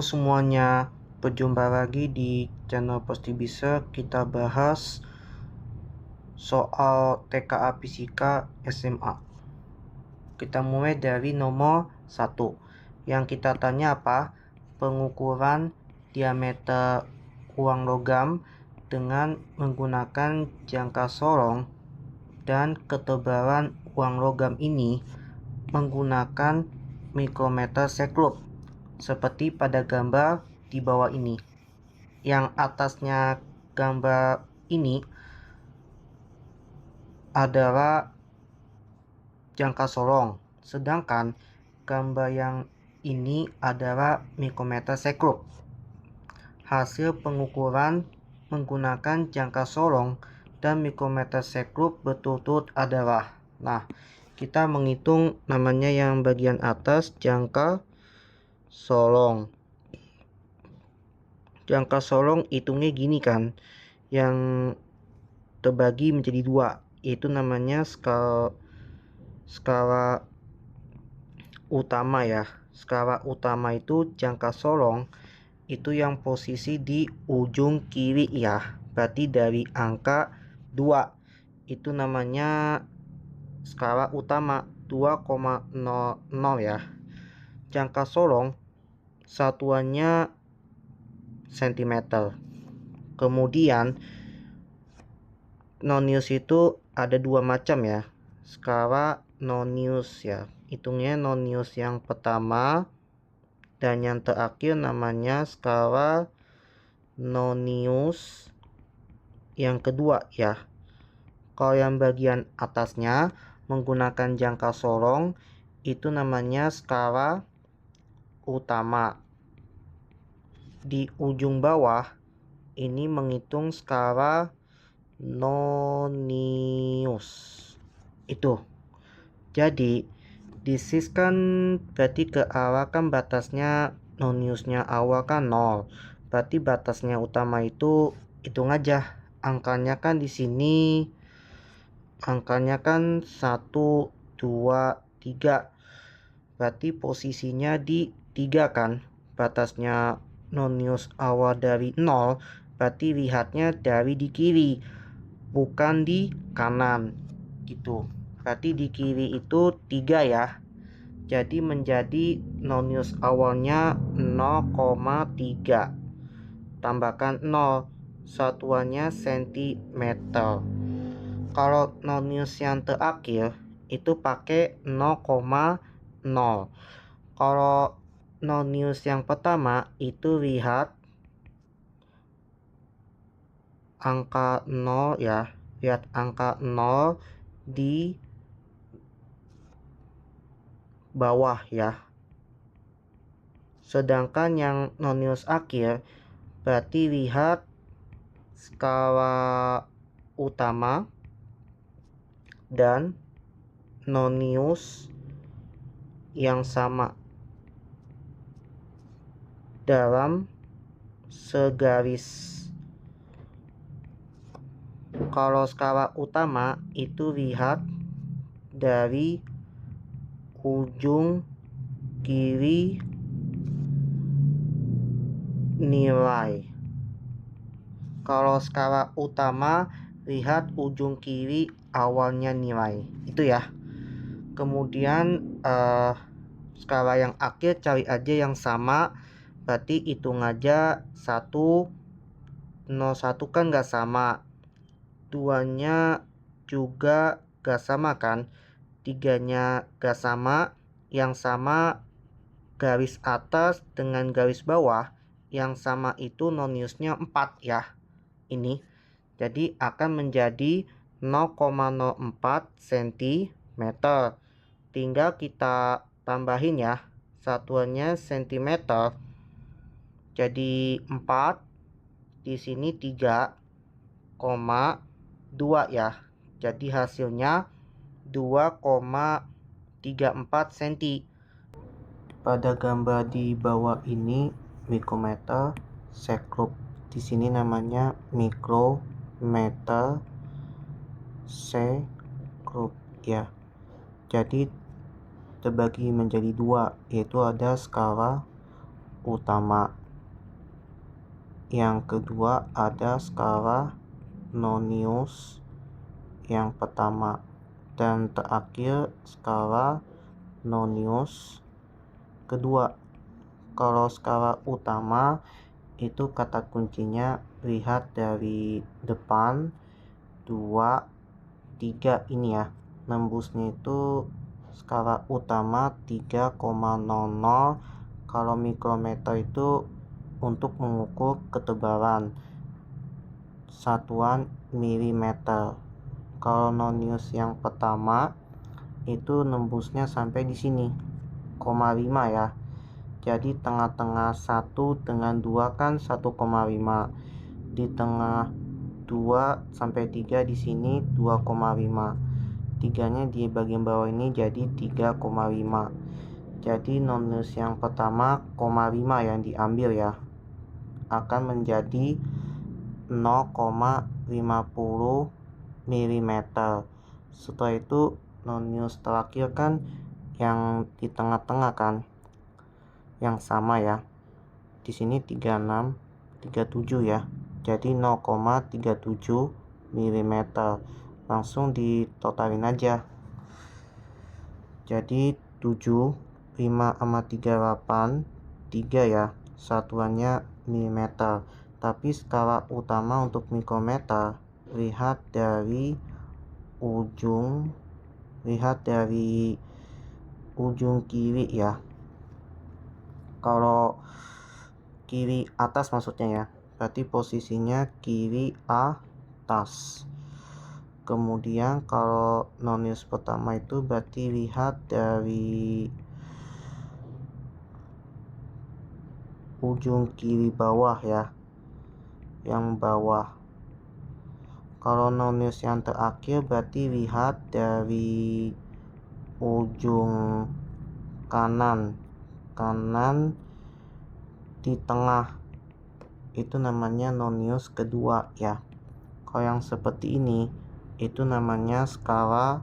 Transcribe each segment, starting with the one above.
Halo semuanya, berjumpa lagi di channel Postibisa. Kita bahas soal TKA Fisika SMA. Kita mulai dari nomor 1. Yang kita tanya apa? Pengukuran diameter uang logam dengan menggunakan jangka sorong dan ketebalan uang logam ini menggunakan mikrometer sekrup seperti pada gambar di bawah ini. Yang atasnya gambar ini adalah jangka sorong, sedangkan gambar yang ini adalah mikrometer sekrup. Hasil pengukuran menggunakan jangka sorong dan mikrometer sekrup berturut-turut adalah, kita menghitung namanya yang bagian atas jangka sorong. Jangka sorong hitungnya gini kan, yang terbagi menjadi dua, yaitu namanya skala utama ya. Skala utama itu jangka sorong itu yang posisi di ujung kiri ya, berarti dari angka 2 itu namanya skala utama 2,00 ya. Jangka sorong satuannya cm. Kemudian nonius itu ada dua macam ya, skala nonius ya. Hitungnya nonius yang pertama dan yang terakhir namanya skala nonius yang kedua ya. Kalau yang bagian atasnya menggunakan jangka sorong itu namanya skala utama. Di ujung bawah ini menghitung skala nonius itu. Jadi disiskan berarti ke awal kan batasnya noniusnya awal kan 0. Berarti batasnya utama itu hitung aja. Angkanya kan di sini angkanya kan 1 2 3. Berarti posisinya di 3 kan. Batasnya nonius awal dari 0, berarti lihatnya dari di kiri bukan di kanan gitu. Berarti di kiri itu 3 ya. Jadi menjadi nonius awalnya 0,3 tambahkan 0, satuannya cm. Kalau nonius yang terakhir itu pakai 0,0. Kalau nonius yang pertama itu lihat angka 0 ya. Lihat angka 0 di bawah ya. Sedangkan yang nonius akhir berarti lihat skala utama dan nonius yang sama dalam segaris. Kalau skala utama itu lihat dari ujung kiri nilai. Kalau skala utama lihat ujung kiri awalnya nilai. Itu ya. Kemudian skala yang akhir cari aja yang sama. Berarti hitung aja 1 01 kan gak sama, 2-nya juga gak sama kan, 3-nya gak sama. Yang sama garis atas dengan garis bawah, yang sama itu noniusnya 4 ya. Ini jadi akan menjadi 0,04 cm. Tinggal kita tambahin ya, satuannya cm. Jadi 4, di sini 3,2 ya. Jadi hasilnya 2,34 cm. Pada gambar di bawah ini mikrometer sekrup. Di sini namanya mikrometer sekrup ya. Jadi terbagi menjadi dua, yaitu ada skala utama. Yang kedua ada skala Nonius yang pertama, dan terakhir skala Nonius kedua. Kalau skala utama itu kata kuncinya lihat dari depan 2, 3 ini ya. Nembusnya itu skala utama 3,00. Kalau mikrometer itu untuk mengukur ketebalan satuan milimeter. Kalau Nonius yang pertama itu nembusnya sampai di sini, 0,5 ya. Jadi tengah-tengah 1 dengan 2 kan 1,5. Di tengah 2 sampai 3 di sini 2,5. 3-nya di bagian bawah ini jadi 3,5. Jadi Nonius yang pertama 0,5 yang diambil ya, akan menjadi 0,50 mm. Setelah itu Nonius terakhir kan yang di tengah-tengah kan, yang sama ya. Di sini 36, 37 ya. Jadi 0,37 mm. Langsung ditotalin aja. Jadi 7, 5 sama 38, 3 ya. Satuannya milimeter. Tapi skala utama untuk mikrometer, lihat dari ujung kiri ya. Kalau kiri atas maksudnya ya, berarti posisinya kiri atas. Kemudian kalau Nonius pertama itu berarti lihat dari ujung kiri bawah ya, yang bawah. Kalau Nonius yang terakhir berarti lihat dari ujung kanan di tengah, itu namanya Nonius kedua ya. Kalau yang seperti ini itu namanya skala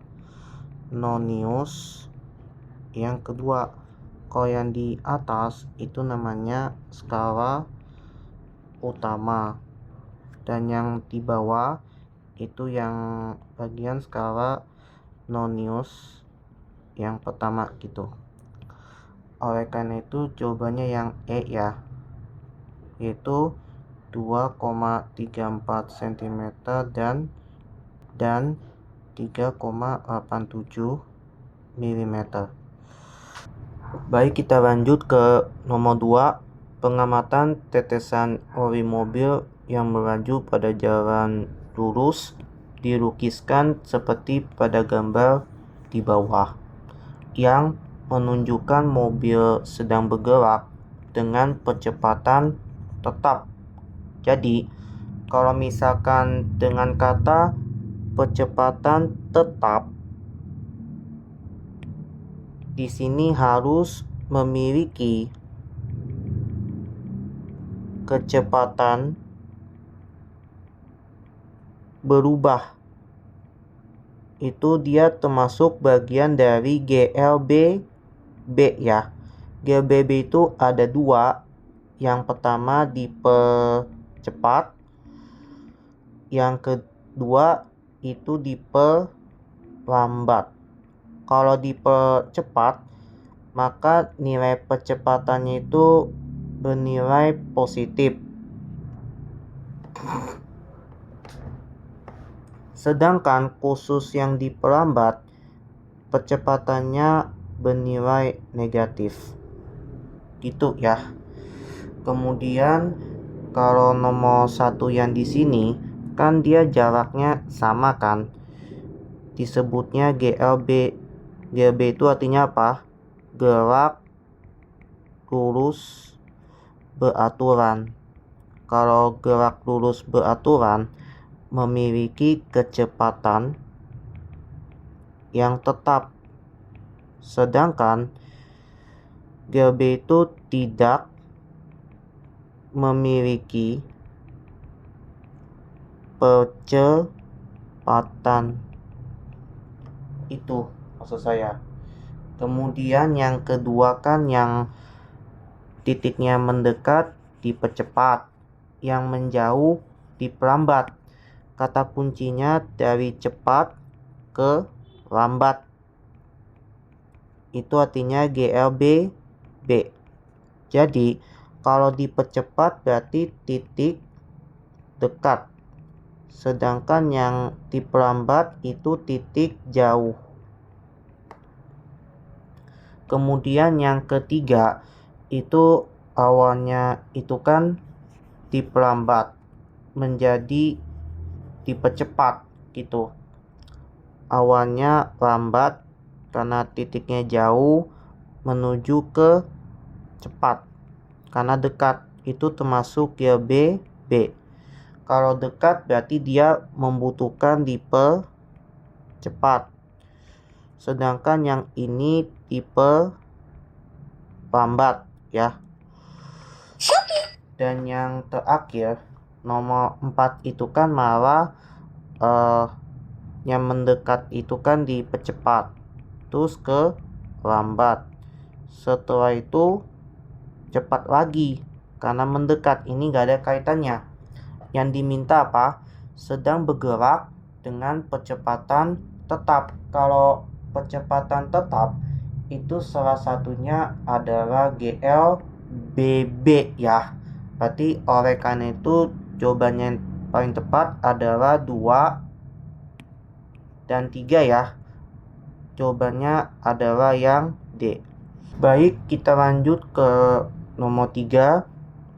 Nonius yang kedua. Kalau yang di atas itu namanya skala utama, dan yang di bawah itu yang bagian skala Nonius yang pertama gitu. Oleh karena itu jawabannya yang E ya, yaitu 2,34 cm dan 3,87 mm. Baik, kita lanjut ke nomor 2, pengamatan tetesan oli mobil yang melaju pada jalan lurus dilukiskan seperti pada gambar di bawah, yang menunjukkan mobil sedang bergerak dengan percepatan tetap. Jadi kalau misalkan dengan kata percepatan tetap, di sini harus memiliki kecepatan berubah. Itu dia termasuk bagian dari GLBB ya. GLBB itu ada 2. Yang pertama dipercepat, yang kedua itu diperlambat. Kalau dipercepat, maka nilai percepatannya itu bernilai positif. Sedangkan khusus yang diperlambat, percepatannya bernilai negatif. Gitu ya. Kemudian kalau nomor 1 yang di sini kan dia jaraknya sama kan, disebutnya GLB. GLB itu artinya apa? Gerak lurus beraturan. Kalau gerak lurus beraturan memiliki kecepatan yang tetap, sedangkan GLB itu tidak memiliki percepatan. Itu maksud saya. Kemudian yang kedua kan yang titiknya mendekat dipercepat, yang menjauh diperlambat. Kata kuncinya dari cepat ke lambat. Itu artinya GLB B. Jadi kalau dipercepat berarti titik dekat, sedangkan yang diperlambat itu titik jauh. Kemudian yang ketiga itu awalnya itu kan diperlambat menjadi dipercepat gitu. Awalnya lambat karena titiknya jauh menuju ke cepat karena dekat, itu termasuk ya B. Kalau dekat berarti dia membutuhkan dipercepat, sedangkan yang ini tipe lambat ya. Dan yang terakhir nomor 4 itu kan malah yang mendekat itu kan dipercepat terus ke lambat, setelah itu cepat lagi karena mendekat, ini gak ada kaitannya. Yang diminta apa? Sedang bergerak dengan percepatan tetap. Kalau percepatan tetap itu salah satunya adalah GLBB ya. Berarti oleh karena itu jawabannya yang paling tepat adalah 2 dan 3 ya. Jawabannya adalah yang D. Baik, kita lanjut ke nomor 3.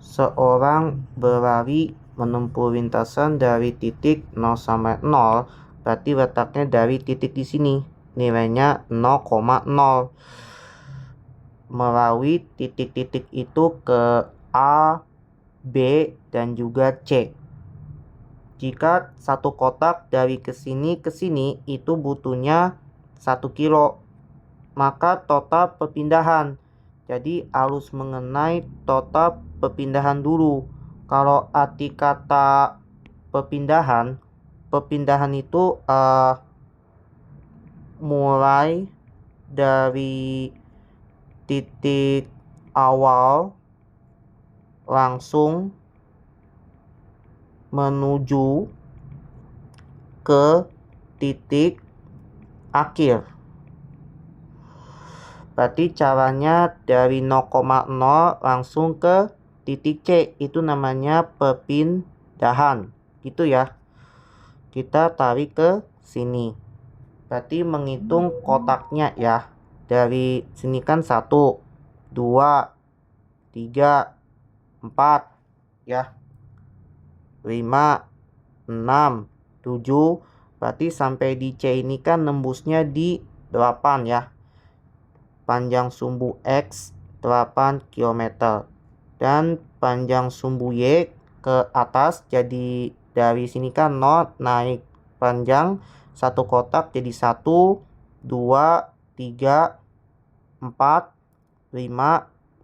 Seorang berlari menempuh lintasan dari titik 0 sampai 0, berarti letaknya dari titik di sini. Nilainya 0,0. Melalui titik-titik itu ke A, B, dan juga C. Jika satu kotak dari kesini ke sini itu butuhnya 1 kilo, maka total perpindahan. Jadi harus mengenai total perpindahan dulu. Kalau arti kata perpindahan itu mulai dari titik awal langsung menuju ke titik akhir. Berarti caranya dari 0,0 langsung ke titik C, itu namanya perpindahan. Gitu ya. Kita tarik ke sini. Berarti menghitung kotaknya ya. Dari sini kan 1, 2, 3, 4 ya. 5, 6, 7. Berarti sampai di C ini kan nembusnya di 8 ya. Panjang sumbu X 8 km dan panjang sumbu Y ke atas, jadi dari sini kan 0 naik panjang satu kotak jadi 1, 2, 3, 4, 5,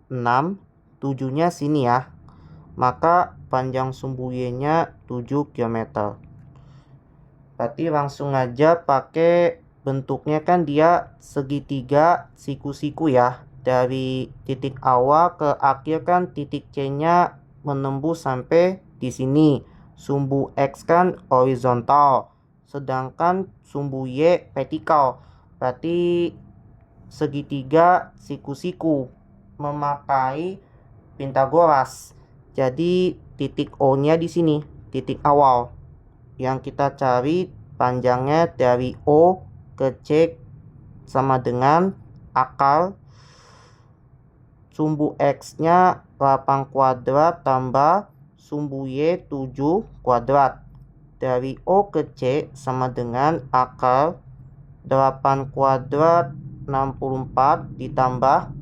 6, 7 nya sini ya, maka panjang sumbu Y nya 7 km. Berarti langsung aja pakai bentuknya kan dia segitiga siku-siku ya. Dari titik awal ke akhir kan titik C nya menembus sampai di sini. Sumbu X kan horizontal, sedangkan sumbu Y vertikal. Berarti segitiga siku-siku memakai Pitagoras. Jadi titik O nya di sini, titik awal. Yang kita cari panjangnya dari O ke C sama dengan akar sumbu X nya 8 kuadrat tambah sumbu Y 7 kuadrat. Dari O ke C sama dengan akar 8 kuadrat 64 ditambah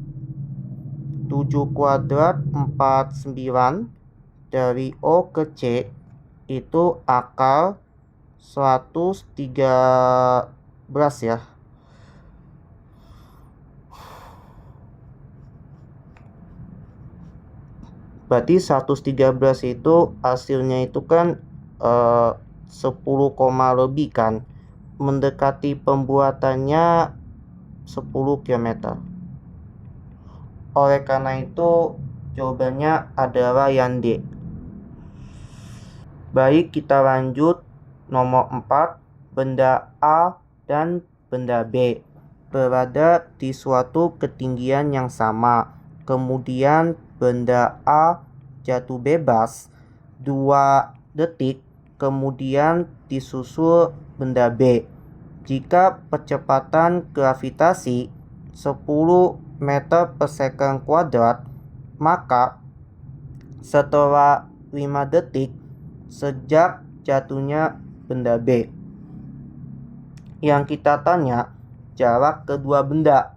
7 kuadrat 49. Dari O ke C itu akar 113 ya. Berarti 113 itu hasilnya itu kan 10, lebih kan. Mendekati pembuatannya 10 km. Oleh karena itu Jawabannya adalah yang D. Baik, kita lanjut. Nomor 4, benda A dan benda B berada di suatu ketinggian yang sama. Kemudian benda A jatuh bebas 2 detik, kemudian disusul benda B. Jika percepatan gravitasi 10 meter per second kuadrat, maka setelah 5 detik sejak jatuhnya benda B, yang kita tanya jarak kedua benda.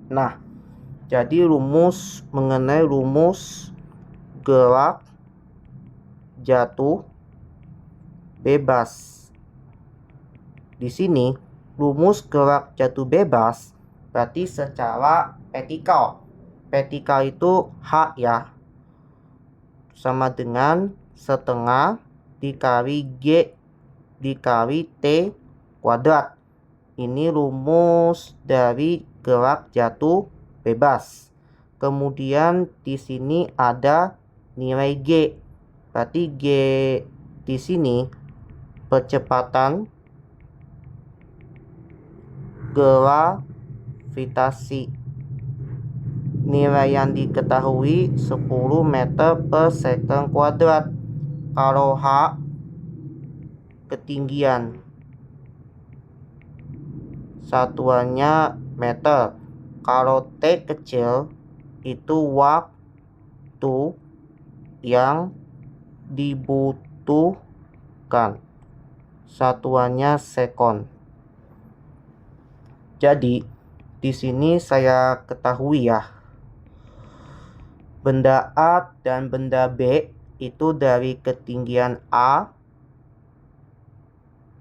Nah, jadi rumus mengenai rumus gerak jatuh bebas. Di sini rumus gerak jatuh bebas berarti secara vertikal. Vertikal itu H ya, sama dengan setengah dikali G dikali T kuadrat. Ini rumus dari gerak jatuh bebas. Kemudian di sini ada nilai G. Berarti G di sini percepatan gravitasi. Nilai yang diketahui 10 meter per second kuadrat. Kalau H ketinggian, satuannya meter. Kalau T kecil itu waktu yang dibutuhkan, satuannya sekon. Jadi di sini saya ketahui ya, benda A dan benda B itu dari ketinggian A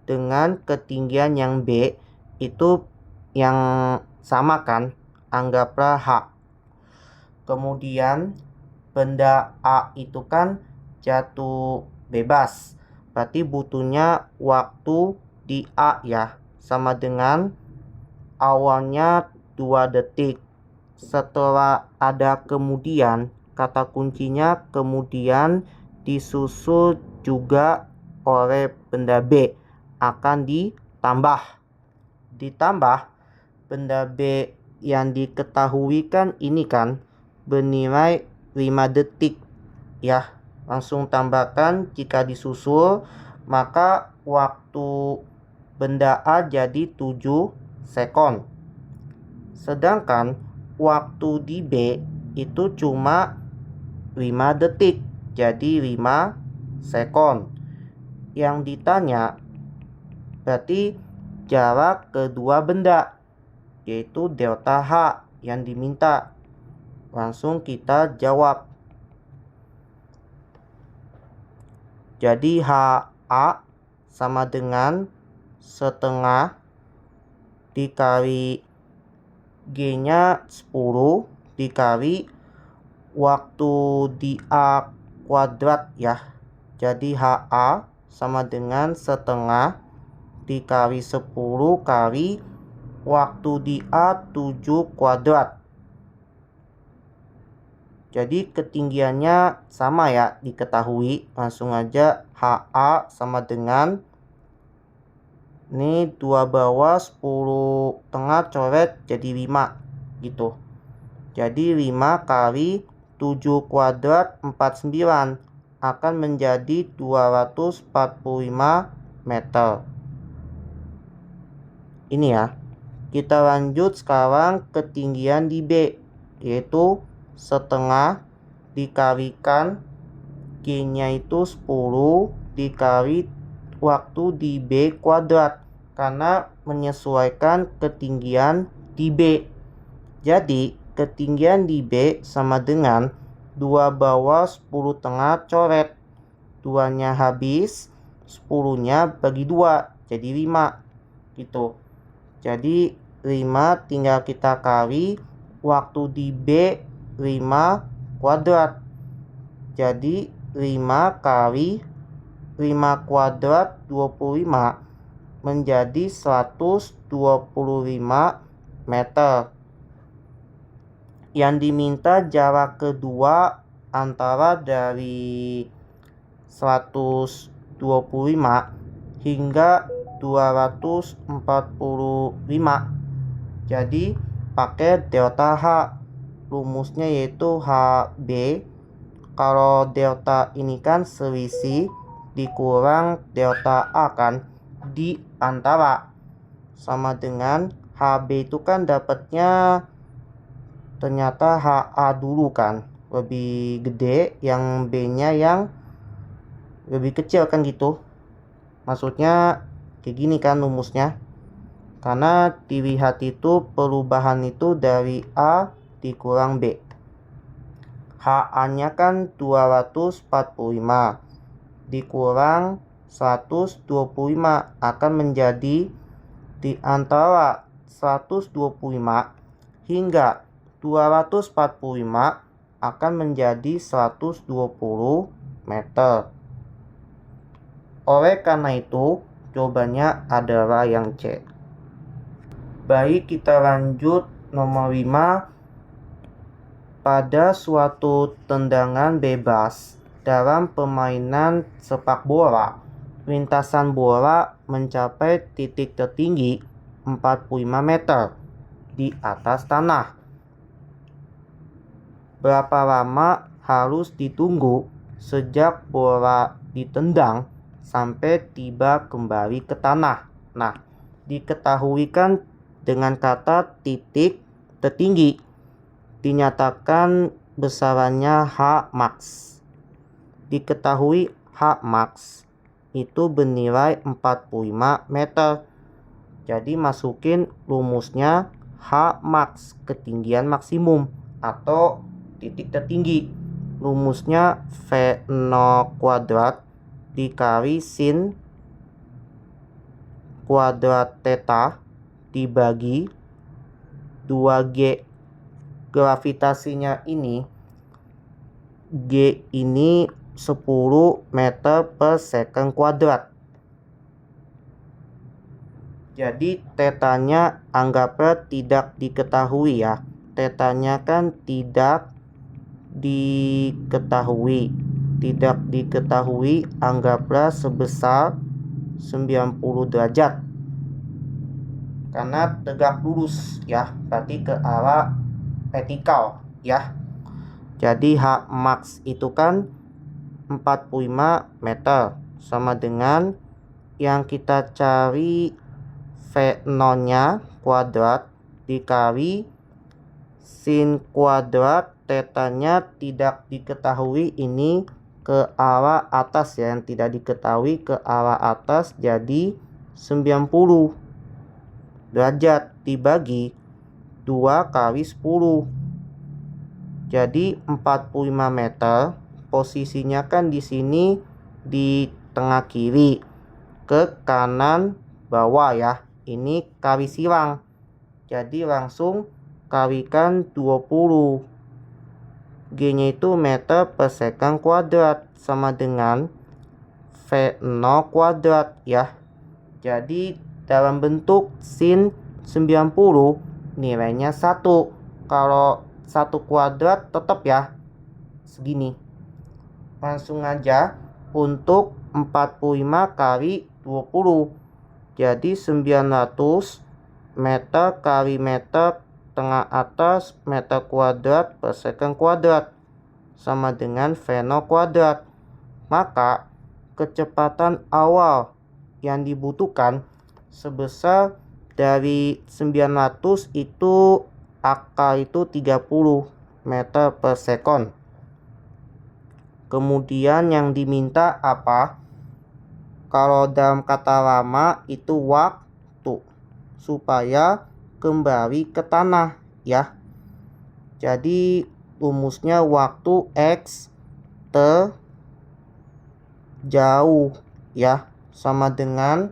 dengan ketinggian yang B itu yang sama kan, anggaplah H. Kemudian benda A itu kan jatuh bebas, berarti butuhnya waktu di A ya, sama dengan awalnya 2 detik. Setelah ada kemudian, kata kuncinya kemudian disusul juga oleh benda B, akan ditambah benda B yang diketahui kan ini kan bernilai 5 detik ya. Langsung tambahkan, jika disusul maka waktu benda A jadi 7 sekon. Sedangkan waktu di B itu cuma 5 detik, jadi 5 sekon. Yang ditanya berarti jarak kedua benda, yaitu delta H yang diminta. Langsung kita jawab. Jadi HA sama dengan setengah dikali G-nya 10 dikali waktu di A kuadrat ya. Jadi HA sama dengan setengah dikali 10 kali waktu di A 7 kuadrat. Jadi ketinggiannya sama ya, diketahui. Langsung aja HA sama dengan, ini 2 bawah 10 tengah coret jadi 5 gitu. Jadi 5 kali 7 kuadrat 49 akan menjadi 245 meter. Ini ya. Kita lanjut sekarang ketinggian di B, yaitu setengah dikalikan G-nya itu 10 dikali waktu di B kuadrat, karena menyesuaikan ketinggian di B. Jadi ketinggian di B sama dengan 2 bawah 10 tengah coret, 2-nya habis, 10-nya bagi 2 jadi 5 gitu. Jadi 5 tinggal kita kali waktu di B 5 kuadrat. Jadi 5 kali 5 kuadrat 25 menjadi 125 meter. Yang diminta jarak kedua antara dari 125 hingga 245. Jadi pakai delta H. Rumusnya yaitu HB. Kalau delta ini kan selisih dikurang delta A kan, di antara, sama dengan HB itu kan dapatnya ternyata HA dulu kan lebih gede, yang B-nya yang lebih kecil kan gitu. Maksudnya kayak gini kan rumusnya. Karena dilihat itu perubahan itu dari A dikurang B. HA-nya kan 245 dikurang 125 akan menjadi di antara 125 hingga 245 akan menjadi 120 meter. Oleh karena itu, jawabannya adalah yang C. Baik, kita lanjut nomor 5. Pada suatu tendangan bebas dalam permainan sepak bola, lintasan bola mencapai titik tertinggi 45 meter di atas tanah. Berapa lama harus ditunggu sejak bola ditendang sampai tiba kembali ke tanah? Nah, diketahui kan dengan kata titik tertinggi, dinyatakan besarannya H max. Diketahui H max itu bernilai 45 meter. Jadi masukin rumusnya H max, ketinggian maksimum atau titik tertinggi. Rumusnya V0 kuadrat dikali sin kuadrat theta dibagi 2G. Gravitasinya ini, G ini 10 meter per second kuadrat. Jadi tetanya anggaplah tidak diketahui ya. Tetanya kan tidak diketahui. Tidak diketahui anggaplah sebesar 90 derajat. Karena tegak lurus ya, berarti ke arah vertikal ya. Jadi H max itu kan 45 meter, sama dengan yang kita cari V0-nya kuadrat dikali sin kuadrat tetanya tidak diketahui, ini ke arah atas ya, yang tidak diketahui ke arah atas, jadi 90 derajat dibagi 2 kali 10. Jadi 45 meter. Posisinya kan di sini di tengah kiri, ke kanan bawah ya. Ini kali silang. Jadi langsung kalikan 20. G-nya itu meter per second kuadrat, sama dengan V0 kuadrat ya. Jadi dalam bentuk sin 90 nilainya 1. Kalau 1 kuadrat tetap ya segini. Langsung aja untuk 45 kali 20. Jadi 900 meter kali meter tengah atas meter kuadrat per second kuadrat, sama dengan V0 kuadrat. Maka kecepatan awal yang dibutuhkan sebesar dari 900 itu akar itu 30 meter per second. Kemudian yang diminta apa? Kalau dalam kata lama itu waktu, supaya kembali ke tanah ya. Jadi rumusnya waktu X terjauh ya, sama dengan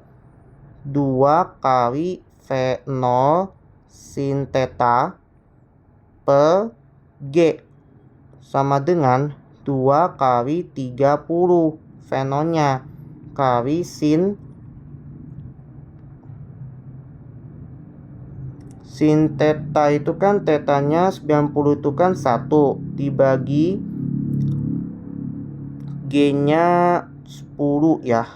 2 kali V0 sin theta per G, sama dengan 2 kali 30 V0-nya Sin theta itu kan tetanya 90 itu kan 1 dibagi G-nya 10 ya.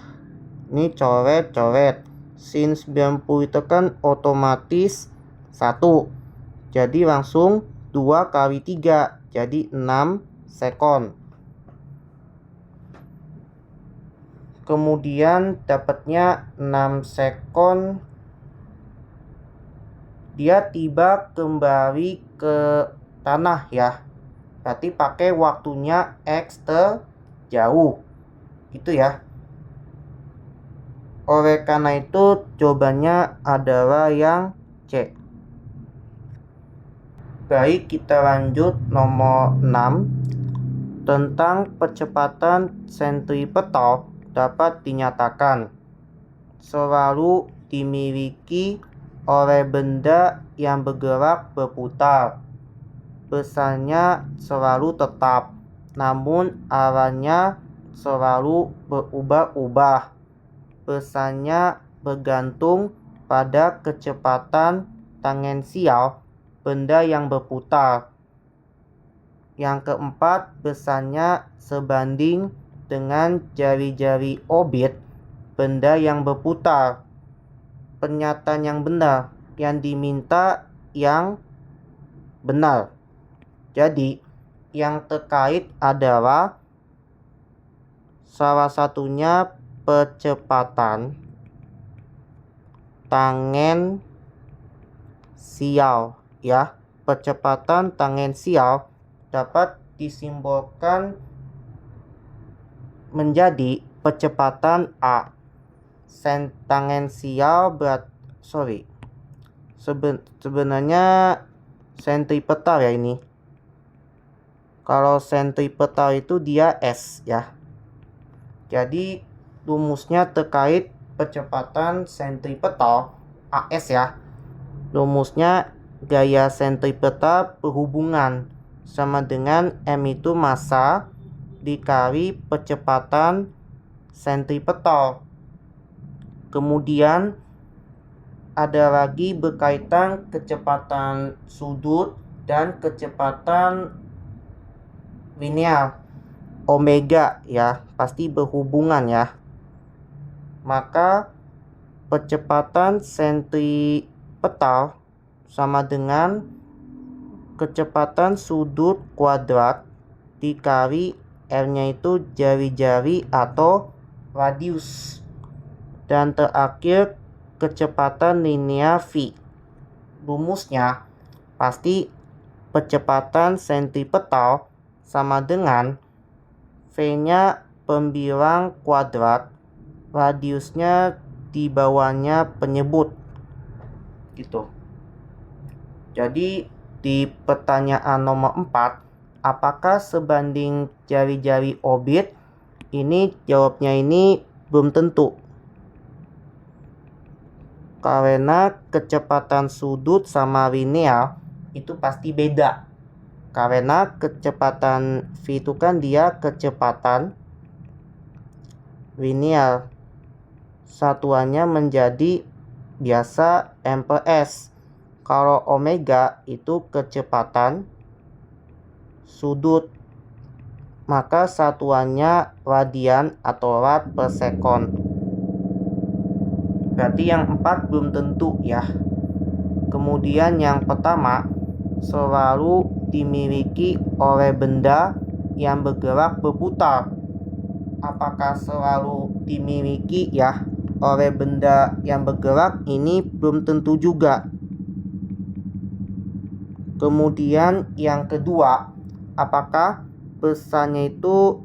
Ini coret-coret. Sin 90 itu kan otomatis 1. Jadi langsung 2 kali 3. Jadi 6 sekon. Kemudian dapatnya 6 sekon. Dia tiba kembali ke tanah ya. Berarti pakai waktunya X terjauh. Itu ya. Oleh karena itu jawabannya adalah yang C. Baik, kita lanjut nomor 6. Tentang percepatan sentripetal dapat dinyatakan selalu dimiliki oleh benda yang bergerak berputar. Besarnya selalu tetap, namun arahnya selalu berubah-ubah. Besarnya bergantung pada kecepatan tangensial benda yang berputar. Yang keempat, besarnya sebanding dengan jari-jari orbit benda yang berputar. Pernyataan yang benar, yang diminta yang benar. Jadi yang terkait adalah salah satunya percepatan tangensial ya. Percepatan tangensial dapat disimbolkan menjadi percepatan A. Tangensial sebenarnya sentripetal ya ini. Kalau sentripetal itu dia S ya. Jadi rumusnya terkait percepatan sentripetal AS ya. Rumusnya gaya sentripetal berhubungan sama dengan M itu massa dikali percepatan sentripetal. Kemudian ada lagi berkaitan kecepatan sudut dan kecepatan linear. Omega ya, pasti berhubungan ya. Maka percepatan sentripetal sama dengan kecepatan sudut kuadrat dikali R-nya itu jari-jari atau radius. Dan terakhir kecepatan linear V. Rumusnya pasti percepatan sentripetal sama dengan V-nya pembilang kuadrat, radiusnya di bawahnya penyebut gitu. Jadi di pertanyaan nomor 4, apakah sebanding jari-jari orbit? Ini jawabnya ini belum tentu. Karena kecepatan sudut sama linear itu pasti beda. Karena kecepatan V itu kan dia kecepatan linear. Satuannya menjadi biasa mph. Kalau omega itu kecepatan sudut. Maka satuannya radian atau rad per sekon. Berarti yang 4 belum tentu ya. Kemudian yang pertama, selalu dimiliki oleh benda yang bergerak berputar. Apakah selalu dimiliki ya oleh benda yang bergerak? Ini belum tentu juga. Kemudian yang kedua, apakah besarnya itu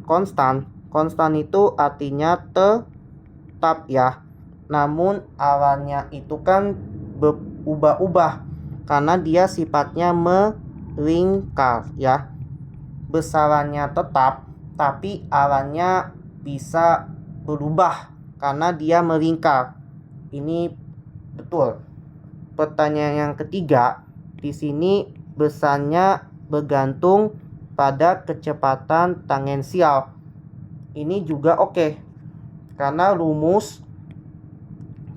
konstan? Konstan itu artinya tetap ya. Namun arahnya itu kan berubah-ubah karena dia sifatnya melingkar ya. Besarannya tetap tapi arahnya bisa berubah karena dia melingkar. Ini betul. Pertanyaan yang ketiga, di sini besarnya bergantung pada kecepatan tangensial. Ini juga oke. Karena rumus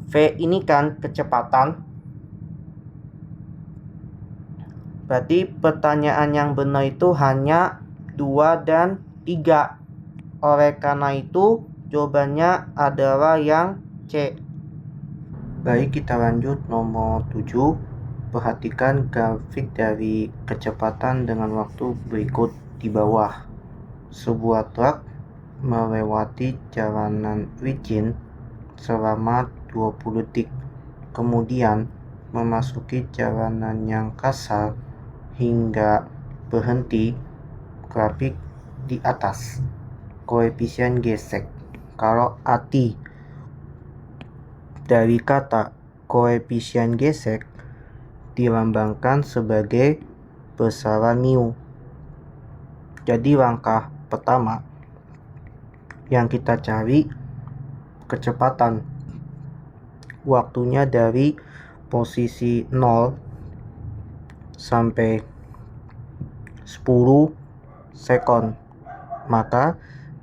V ini kan kecepatan Berarti pertanyaan yang benar itu hanya 2 dan 3. Oleh karena itu jawabannya adalah yang C. Baik, kita lanjut nomor 7. Perhatikan grafik dari kecepatan dengan waktu berikut di bawah. Sebuah truk melewati jalanan licin selama 20 detik. Kemudian memasuki jalanan yang kasar hingga berhenti. Grafik di atas. Koefisien gesek. Kalau arti dari kata koefisien gesek dilambangkan sebagai besaran mu. Jadi langkah pertama yang kita cari kecepatan. Waktunya dari posisi 0 sampai 10 sekon. Maka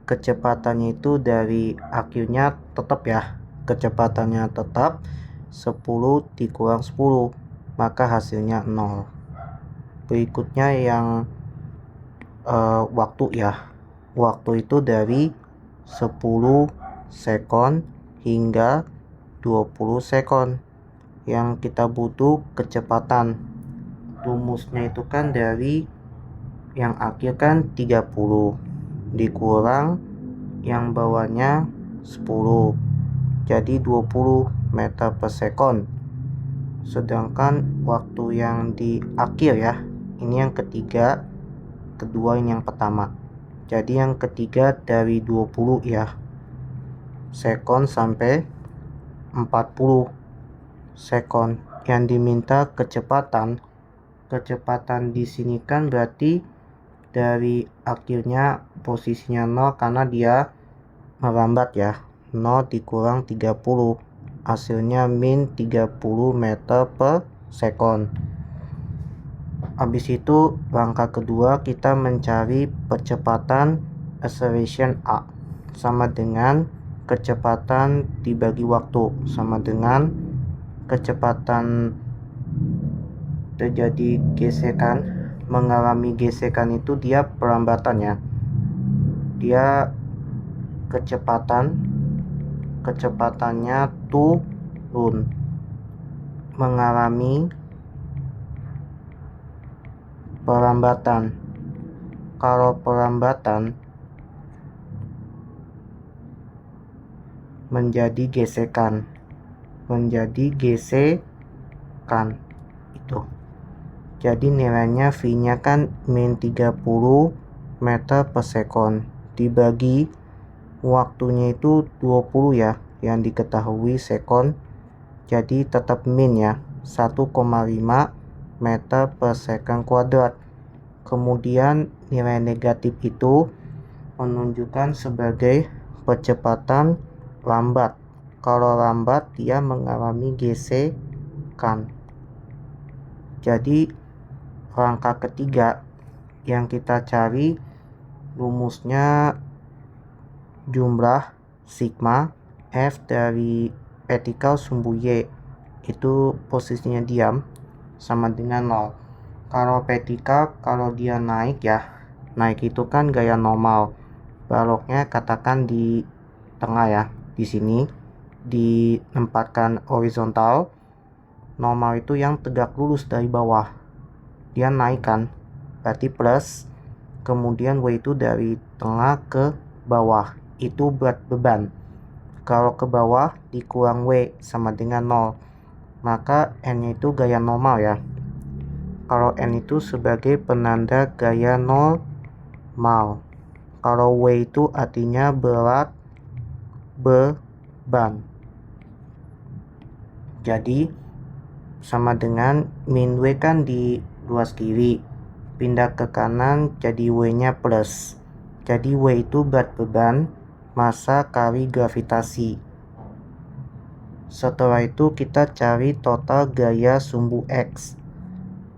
kecepatannya itu dari akhirnya tetap ya. Kecepatannya tetap 10 dikurang 10. Maka hasilnya 0. Berikutnya yang waktu ya. Waktu itu dari 10 sekon hingga 20 sekon. Yang kita butuh kecepatan. Rumusnya itu kan dari yang akhir kan 30 dikurang yang bawahnya 10. Jadi 20 meter per sekon. Sedangkan waktu yang di akhir ya, ini yang ketiga, kedua ini yang pertama. Jadi yang ketiga dari 20 ya, sekon sampai 40 sekon. Yang diminta kecepatan di sini kan berarti dari akhirnya posisinya 0 karena dia melambat ya. 0 dikurang 30, hasilnya min 30 meter per sekon. Habis itu langkah kedua kita mencari percepatan acceleration A sama dengan kecepatan dibagi waktu sama dengan kecepatan terjadi gesekan. Mengalami gesekan itu dia pelambatannya, dia kecepatannya turun. Mengalami perlambatan. Kalau perlambatan menjadi gesekan itu. Jadi nilainya V-nya kan min 30 meter per sekon dibagi waktunya itu 20 ya yang diketahui sekon. Jadi tetap min ya 1,5 meter per sekon kuadrat. Kemudian nilai negatif itu menunjukkan sebagai percepatan lambat. Kalau lambat dia mengalami gesekan. Jadi langkah ketiga yang kita cari rumusnya jumlah sigma F dari vertikal sumbu Y itu posisinya diam sama dengan 0. Kalau vertikal, kalau dia naik ya, naik itu kan gaya normal. Baloknya katakan di tengah ya, di sini ditempatkan horizontal. Normal itu yang tegak lurus dari bawah. Dia naik kan, berarti plus. Kemudian W itu dari tengah ke bawah, itu berat beban. Kalau ke bawah dikurang W sama dengan 0, maka N nya itu gaya normal ya. Kalau N itu sebagai penanda gaya normal. Kalau W itu artinya berat beban. Jadi sama dengan min W kan di ruas kiri, pindah ke kanan jadi W nya plus. Jadi W itu berat beban massa kali gravitasi. Setelah itu kita cari total gaya sumbu X.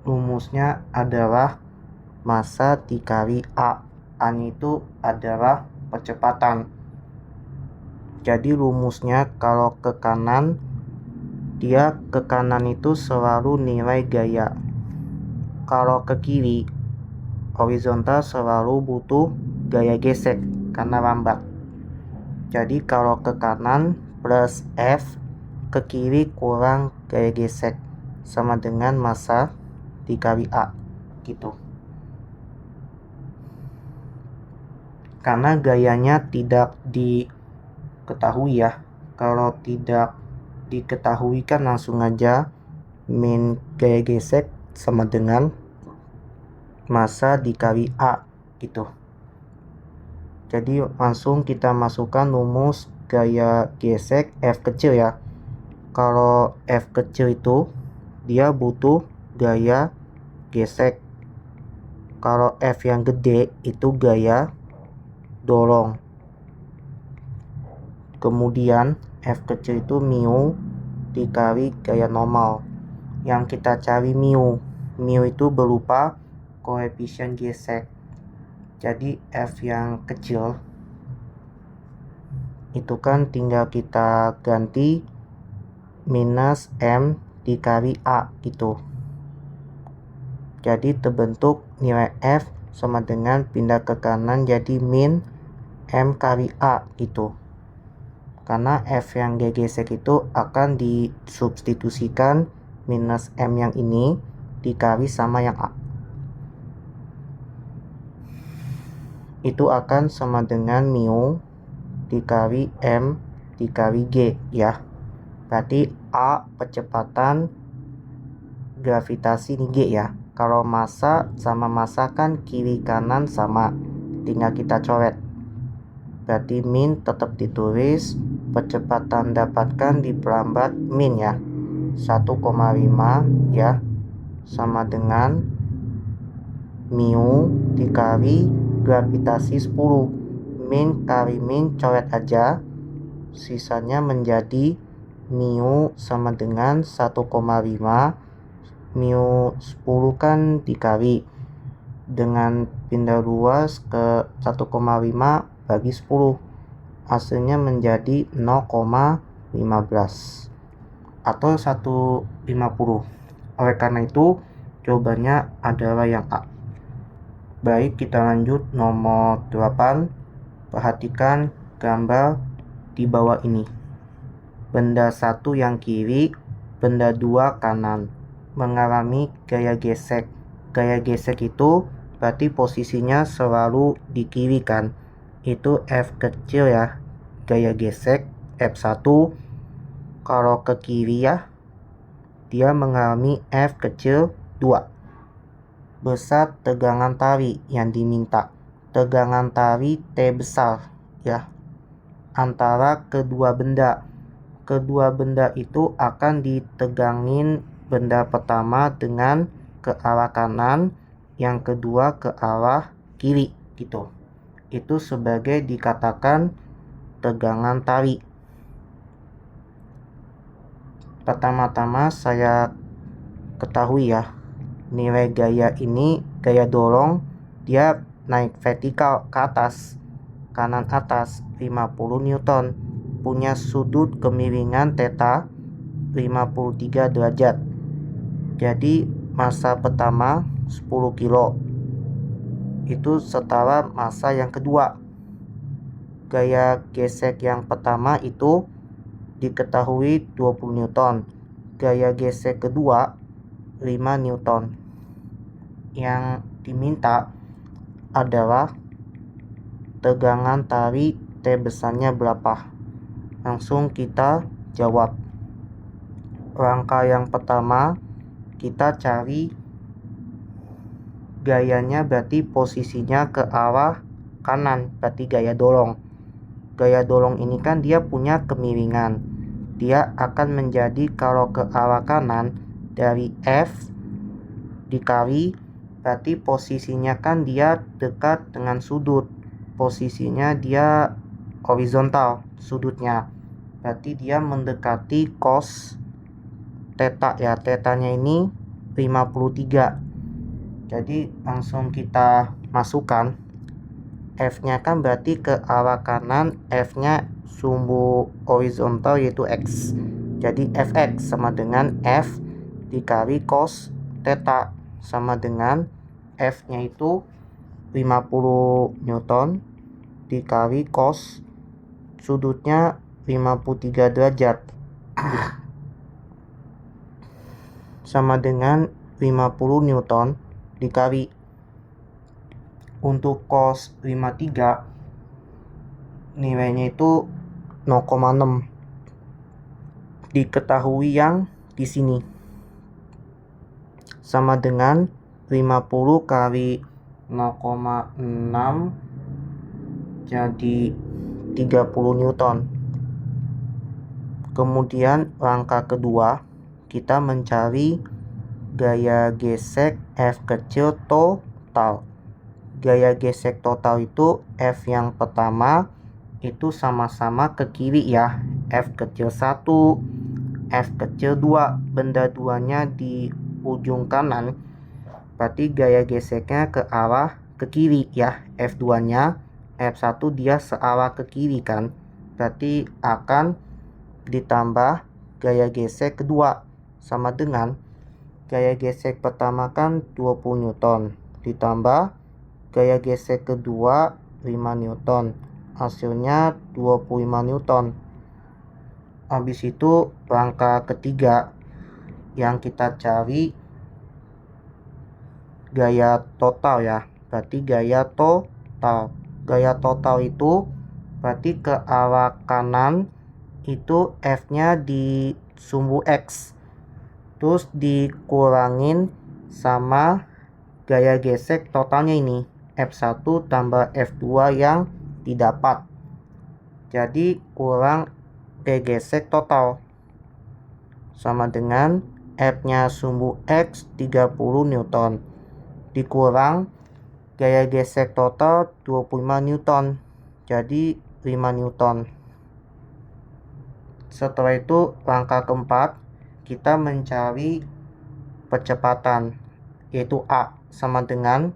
Rumusnya adalah massa dikali A. A itu adalah percepatan. Jadi rumusnya kalau ke kanan, dia ke kanan itu selalu nilai gaya. Kalau ke kiri, horizontal selalu butuh gaya gesek karena lambat. Jadi kalau ke kanan plus F, ke kiri kurang gaya gesek, sama dengan massa dikali A gitu. Karena gayanya tidak diketahui ya. Kalau tidak diketahui kan langsung aja min gaya gesek sama dengan massa dikali A gitu. Jadi langsung kita masukkan rumus gaya gesek F kecil ya. Kalau F kecil itu dia butuh gaya gesek. Kalau F yang gede itu gaya dorong. Kemudian F kecil itu mu dikali gaya normal. Yang kita cari mu itu berupa koefisien gesek. Jadi F yang kecil itu kan tinggal kita ganti minus M dikali A gitu. Jadi terbentuk nilai F sama dengan pindah ke kanan jadi min M kali A gitu. Karena F yang gesek itu akan disubstitusikan minus M yang ini dikali sama yang A. Itu akan sama dengan mu dikali M dikali G ya. Berarti A percepatan gravitasi ini G ya. Kalau massa sama massa kan kiri kanan sama, tinggal kita coret. Berarti min tetap ditulis, percepatan dapatkan diperambat min ya, 1,5 ya, sama dengan mu dikali gravitasi 10. Min kali min coret aja, sisanya menjadi mu sama dengan 1,5. Mu 10 kan dikali dengan pindah luas ke 1,5 bagi 10, hasilnya menjadi 0,15 atau 150. Oleh karena itu jawabannya adalah yang A. Baik, kita lanjut nomor 8. Perhatikan gambar di bawah ini. Benda 1 yang kiri, benda 2 kanan mengalami gaya gesek. Gaya gesek itu berarti posisinya selalu di kiri kan. Itu F kecil ya, gaya gesek F1. Kalau ke kiri ya, dia mengalami F kecil 2. Besar tegangan tali yang diminta. Tegangan tali T besar ya, antara kedua benda. Kedua benda itu akan ditegangin benda pertama dengan ke arah kanan, yang kedua ke arah kiri gitu. Itu sebagai dikatakan tegangan tali. Pertama-tama saya ketahui ya, nilai gaya ini, gaya dorong, dia naik vertikal ke atas, kanan atas 50 Newton, punya sudut kemiringan theta 53 derajat. Jadi massa pertama 10 kilo itu setara massa yang kedua. Gaya gesek yang pertama itu diketahui 20 Newton. Gaya gesek kedua 5 Newton. Yang diminta adalah tegangan tali T besarnya berapa. Langsung kita jawab. Langkah yang pertama, kita cari gayanya, berarti posisinya ke arah kanan, berarti gaya dorong. Gaya dorong ini kan dia punya kemiringan. Dia akan menjadi kalau ke arah kanan dari F dikali, berarti posisinya kan dia dekat dengan sudut. Posisinya dia horizontal sudutnya. Berarti dia mendekati cos theta ya, tetanya ini 53. Jadi langsung kita masukkan F-nya kan berarti ke arah kanan, F-nya sumbu horizontal yaitu X. Jadi Fx sama dengan F dikali cos theta sama dengan F-nya itu 50 Newton dikali cos sudutnya 53 derajat sama dengan 50 Newton dikali untuk cos 53 nilainya itu 0,6 diketahui yang di sini sama dengan 50 kali 0,6 jadi 30 Newton. Kemudian langkah kedua kita mencari gaya gesek F kecil total. Gaya gesek total itu F yang pertama itu sama-sama ke kiri ya, F kecil 1, F kecil 2, benda duanya di ujung kanan, berarti gaya geseknya ke arah ke kiri ya, F2 nya, F1 dia searah ke kiri kan, berarti akan ditambah gaya gesek kedua sama dengan gaya gesek pertama kan 20 Newton ditambah gaya gesek kedua 5 Newton, hasilnya 25 Newton. Habis itu langkah ketiga yang kita cari gaya total ya, berarti gaya total. Gaya total itu berarti ke arah kanan itu F-nya di sumbu X terus dikurangin sama gaya gesek totalnya ini F1 tambah F2 yang didapat, jadi kurang gaya gesek total sama dengan F-nya sumbu X 30 Newton dikurang gaya gesek total 25 Newton jadi 5 Newton. Setelah itu langkah keempat kita mencari percepatan yaitu A sama dengan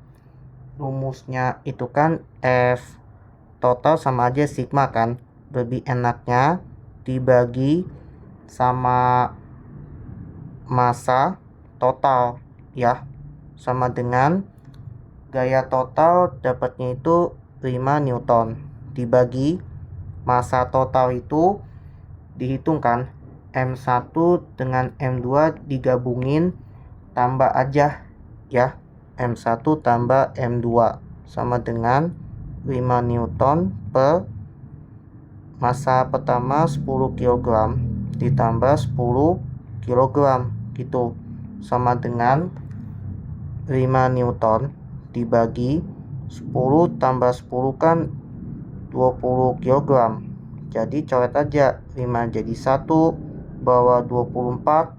rumusnya itu kan F total sama aja sigma kan, lebih enaknya dibagi sama massa total ya, sama dengan gaya total dapatnya itu 5 Newton dibagi massa total itu dihitungkan M1 dengan M2 digabungin tambah aja ya, M1 tambah M2 sama dengan 5 Newton per massa pertama 10 kg ditambah 10 kg gitu sama dengan 5 Newton dibagi 10 tambah 10 kan 20 kg, jadi coret aja 5 jadi 1 bawah 24,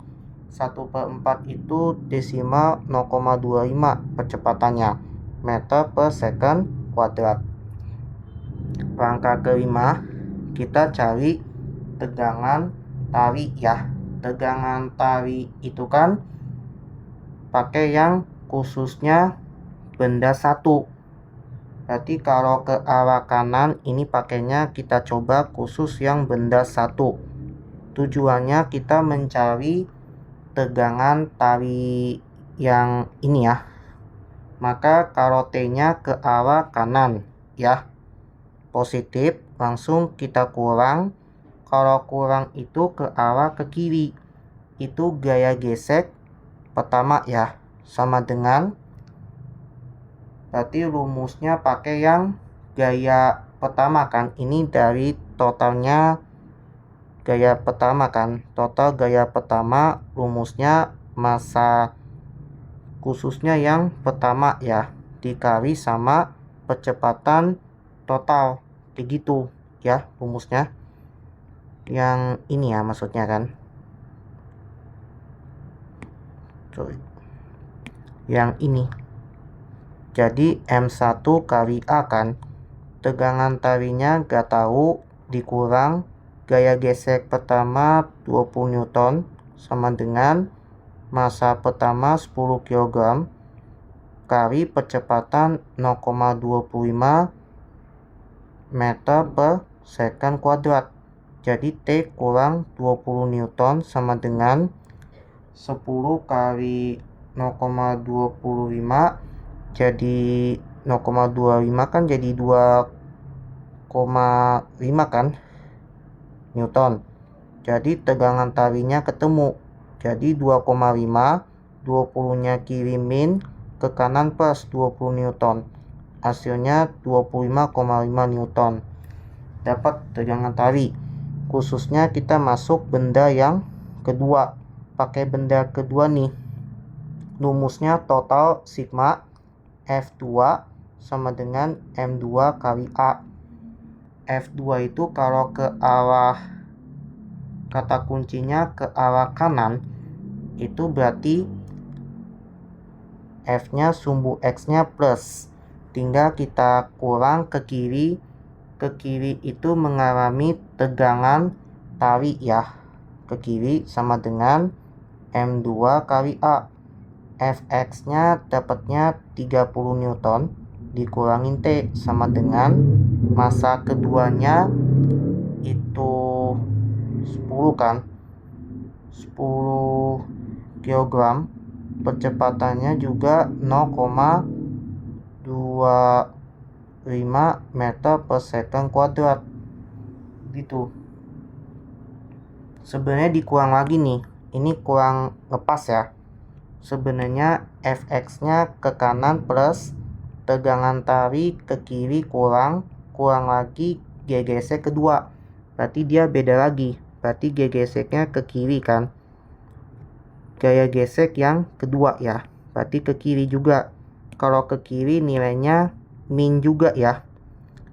1/4 itu desimal 0,25 percepatannya meter per second kuadrat. Langkah kelima kita cari tegangan tali ya, tegangan tali itu kan pakai yang khususnya benda satu, berarti kalau ke arah kanan ini pakainya kita coba khusus yang benda satu. Tujuannya kita mencari tegangan tali yang ini ya, maka kalau T-nya ke arah kanan ya positif, langsung kita kurang, kalau kurang itu ke arah ke kiri itu gaya gesek pertama ya, sama dengan berarti rumusnya pakai yang gaya pertama kan, ini dari totalnya gaya pertama kan, total gaya pertama rumusnya massa khususnya yang pertama ya dikali sama percepatan total, begitu ya rumusnya yang ini ya maksudnya kan, yang ini. Jadi M1 kali A kan, tegangan talinya gak tahu dikurang gaya gesek pertama 20 Newton sama dengan massa pertama 10 kg kali percepatan 0,25 meter per second kuadrat, jadi T kurang 20 Newton sama dengan 10 kali 0,25 jadi 0,25 kan jadi 2,5 kan Newton. Jadi tegangan tarinya ketemu. Jadi 2,5, 20-nya kiri min, ke kanan plus 20 Newton. Hasilnya 25,5 Newton. Dapat tegangan tari. Khususnya kita masuk benda yang kedua. Pakai benda kedua nih. Rumusnya total sigma F2 sama dengan M2 kali A. F2 itu kalau ke arah, kata kuncinya ke arah kanan, itu berarti F-nya sumbu X-nya plus. Tinggal kita kurang ke kiri. Ke kiri itu mengalami tegangan tarik ya. Ke kiri sama dengan M2 kali A. Fx-nya dapatnya 30 Newton dikurangin T sama dengan massa keduanya itu 10 kan, 10 kg. Percepatannya juga 0,25 meter per second kuadrat gitu. Sebenarnya dikurang lagi nih, ini kurang lepas ya. Sebenarnya Fx-nya ke kanan plus tegangan tarik ke kiri kurang lagi G gesek kedua. Berarti dia beda lagi. Berarti G geseknya ke kiri kan. Gaya gesek yang kedua ya. Berarti ke kiri juga. Kalau ke kiri nilainya min juga ya.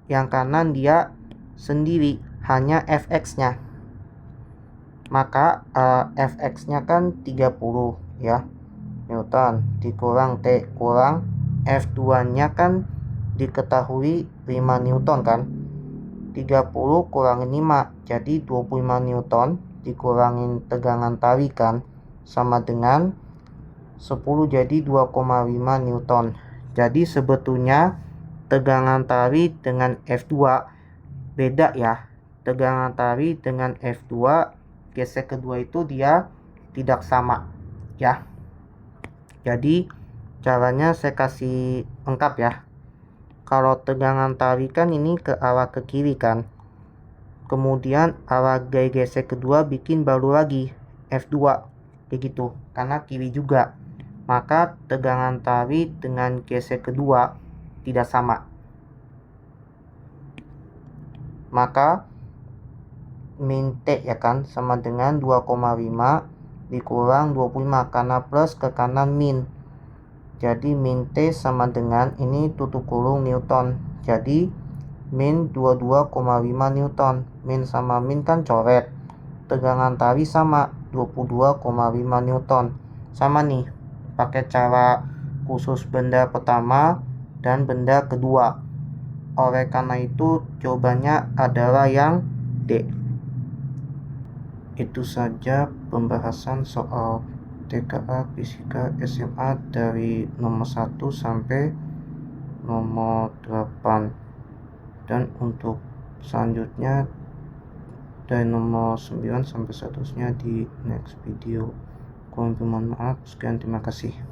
Yang kanan dia sendiri, hanya Fx-nya. Maka Fx-nya kan 30 ya. Newton dikurang T kurang F2-nya kan diketahui 5 Newton kan. 30 kurangin 5 jadi 25 Newton dikurangin tegangan tarik kan sama dengan 10 jadi 2,5 Newton. Jadi sebetulnya tegangan tarik dengan F2 beda ya. Tegangan tarik dengan F2 gesek kedua itu dia tidak sama ya. Jadi caranya saya kasih lengkap ya. Kalau tegangan tarik kan ini ke arah ke kiri kan. Kemudian arah gaya gesek kedua bikin baru lagi F2 kayak gitu karena kiri juga. Maka tegangan tarik dengan gesek kedua tidak sama. Maka min T ya kan sama dengan 2,5 dikurang 25 karena plus ke kanan min. Jadi min T sama dengan ini tutup kurung Newton. Jadi min 22,5 Newton. Min sama min kan coret. Tegangan tarik sama 22,5 Newton. Sama nih. Pakai cara khusus benda pertama dan benda kedua. Oleh karena itu jawabannya adalah yang D. Itu saja pembahasan soal TKA Fisika SMA dari nomor 1 sampai nomor 8. Dan untuk selanjutnya dari nomor 9 sampai seterusnya di next video. Kurang lebih mohon maaf. Sekian, terima kasih.